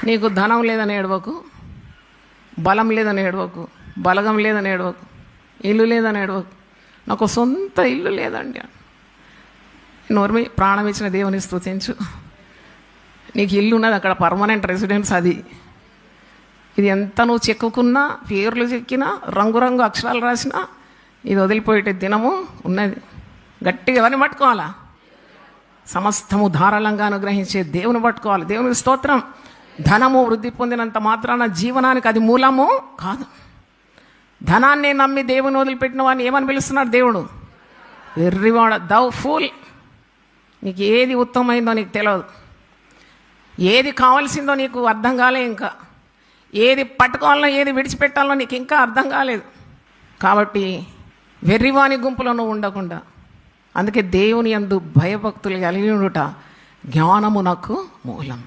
నీకు ధనం లేదని ఏడవకు, బలం లేదని ఏడవకు, బలగం లేదని ఏడవకు, ఇల్లు లేదని ఏడవకు. నాకు సొంత ఇల్లు లేదండి. నోర్మి ప్రాణం ఇచ్చిన దేవుని స్తుతించు. నీకు ఇల్లు ఉన్నది, అక్కడ పర్మనెంట్ రెసిడెన్స్ అది. ఇది ఎంత నువ్వు చెక్కుకున్నా, పేర్లు చెక్కినా, రంగురంగు అక్షరాలు రాసినా, ఇది వదిలిపోయేట దినము ఉన్నది. గట్టిగా ఎవరిని పట్టుకోవాలా? సమస్తము ధారాళంగా అనుగ్రహించే దేవుని పట్టుకోవాలి. దేవునికి స్తోత్రం. ధనము వృద్ధి పొందినంత మాత్రాన జీవనానికి అది మూలము కాదు. ధనాన్ని నమ్మి దేవుని వదిలిపెట్టిన వాడిని ఏమని పిలుస్తున్నాడు దేవుడు? వెర్రివాడ, దౌ ఫూల్. నీకు ఏది ఉత్తమమైందో నీకు తెలియదు, ఏది కావాల్సిందో నీకు అర్థం కాలే, ఇంకా ఏది పట్టుకోవాలనో ఏది విడిచిపెట్టాలనో నీకు ఇంకా అర్థం కాలేదు. కాబట్టి వెర్రివాని గుంపులో నువ్వు ఉండకుండా, అందుకే దేవుని యందు భయభక్తులు కలిగి ఉండుట జ్ఞానమునకు మూలం.